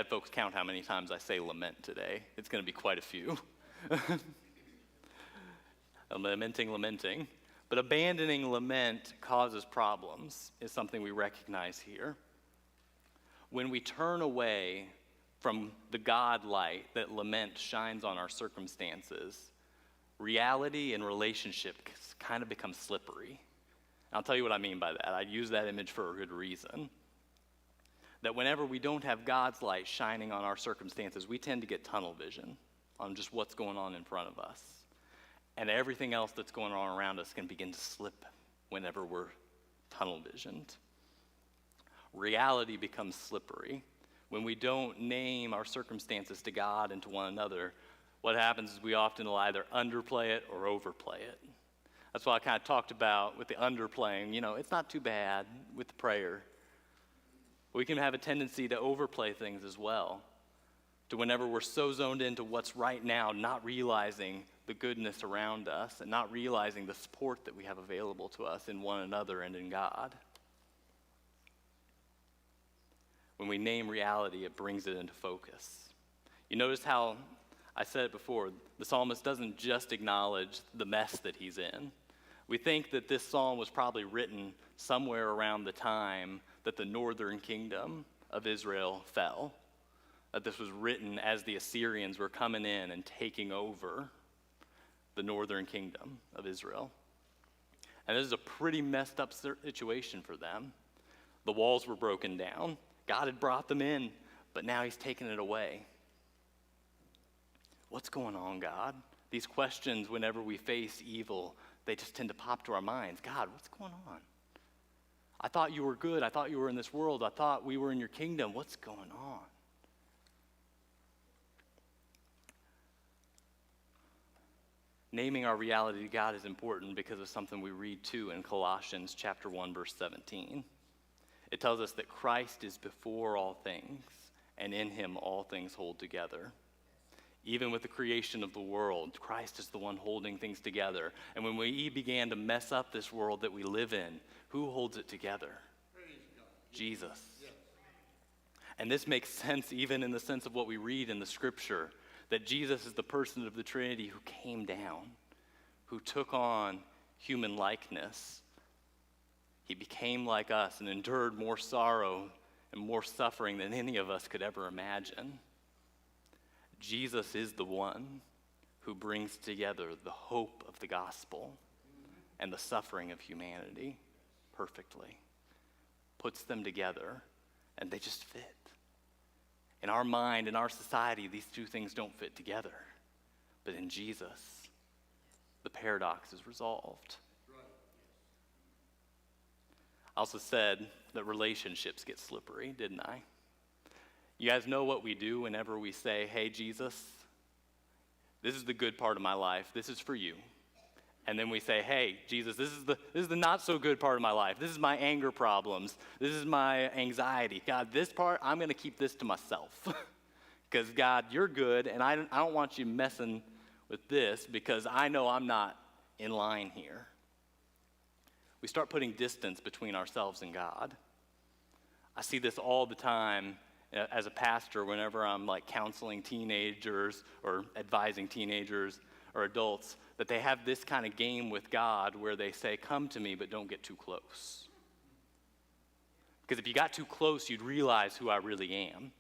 Had folks count how many times I say lament today. It's going to be quite a few. Lamenting. But abandoning lament causes problems is something we recognize here. When we turn away from the God light that lament shines on our circumstances, reality and relationships kind of become slippery. And I'll tell you what I mean by that. I use that image for a good reason. That whenever we don't have God's light shining on our circumstances, we tend to get tunnel vision on just what's going on in front of us. And everything else that's going on around us can begin to slip whenever we're tunnel visioned. Reality becomes slippery. When we don't name our circumstances to God and to one another, what happens is we often will either underplay it or overplay it. That's why I kind of talked about with the underplaying, it's not too bad with the prayer. We can have a tendency to overplay things as well, to whenever we're so zoned into what's right now, not realizing the goodness around us and not realizing the support that we have available to us in one another and in God. When we name reality, it brings it into focus. You notice how, I said it before, the psalmist doesn't just acknowledge the mess that he's in. We think that this psalm was probably written somewhere around the time that the northern kingdom of Israel fell. That this was written as the Assyrians were coming in and taking over the northern kingdom of Israel. And this is a pretty messed up situation for them. The walls were broken down. God had brought them in, but now he's taken it away. What's going on, God? These questions, whenever we face evil, they just tend to pop to our minds. God, what's going on? I thought you were good. I thought you were in this world. I thought we were in your kingdom. What's going on? Naming our reality to God is important because of something we read too in Colossians chapter 1, verse 17. It tells us that Christ is before all things, and in him all things hold together. Even with the creation of the world, Christ is the one holding things together. And when we began to mess up this world that we live in, who holds it together? Jesus. Yes. And this makes sense even in the sense of what we read in the scripture, that Jesus is the person of the Trinity who came down, who took on human likeness. He became like us and endured more sorrow and more suffering than any of us could ever imagine. Jesus is the one who brings together the hope of the gospel and the suffering of humanity perfectly, puts them together, and they just fit. In our mind, in our society, these two things don't fit together. But in Jesus, the paradox is resolved. I also said that relationships get slippery, didn't I? You guys know what we do whenever we say, hey, Jesus, this is the good part of my life. This is for you. And then we say, hey, Jesus, this is the not so good part of my life. This is my anger problems. This is my anxiety. God, this part, I'm going to keep this to myself. Because, God, you're good, and I don't want you messing with this because I know I'm not in line here. We start putting distance between ourselves and God. I see this all the time as a pastor whenever I'm like counseling teenagers or advising teenagers or adults, that they have this kind of game with God where they say, come to me, but don't get too close. Because if you got too close, you'd realize who I really am.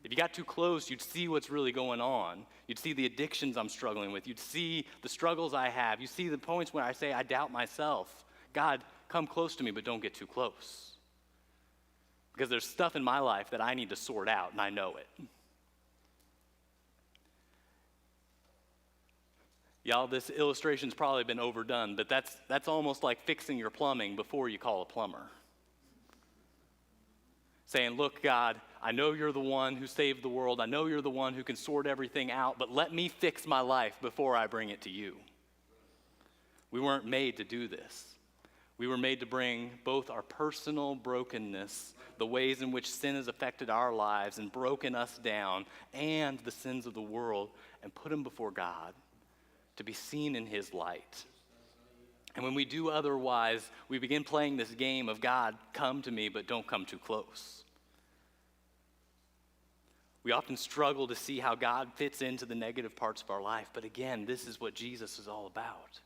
If you got too close, you'd see what's really going on. You'd see the addictions I'm struggling with. You'd see the struggles I have. You see the points where I say, I doubt myself. God, come close to me, but don't get too close. Because there's stuff in my life that I need to sort out, and I know it. Y'all, this illustration's probably been overdone, but that's almost like fixing your plumbing before you call a plumber. Saying, look, God, I know you're the one who saved the world. I know you're the one who can sort everything out, but let me fix my life before I bring it to you. We weren't made to do this. We were made to bring both our personal brokenness, the ways in which sin has affected our lives and broken us down, and the sins of the world, and put them before God to be seen in his light. And when we do otherwise, we begin playing this game of God, come to me, but don't come too close. We often struggle to see how God fits into the negative parts of our life. But again, this is what Jesus is all about.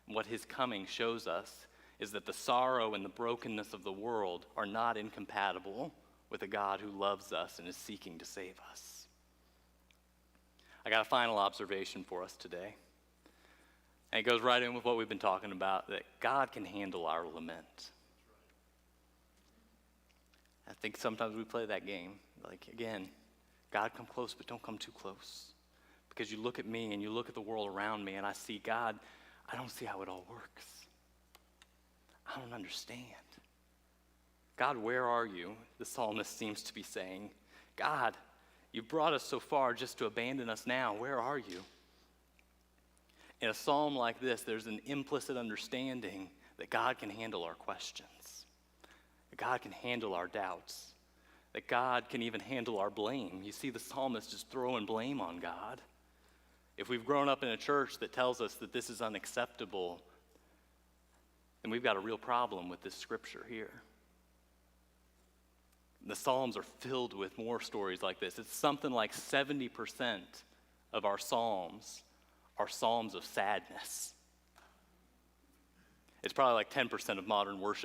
And what his coming shows us is that the sorrow and the brokenness of the world are not incompatible with a God who loves us and is seeking to save us. I got a final observation for us today. And it goes right in with what we've been talking about, that God can handle our lament. I think sometimes we play that game. Like, again, God, come close, but don't come too close. Because you look at me and you look at the world around me and I see, God, I don't see how it all works. I don't understand. God, where are you? The psalmist seems to be saying, God, you brought us so far just to abandon us now. Where are you? In a psalm like this, there's an implicit understanding that God can handle our questions, that God can handle our doubts, that God can even handle our blame. You see the psalmist just throwing blame on God. If we've grown up in a church that tells us that this is unacceptable, then we've got a real problem with this scripture here. The Psalms are filled with more stories like this. It's something like 70% of our Psalms are Psalms of sadness. It's probably like 10% of modern worship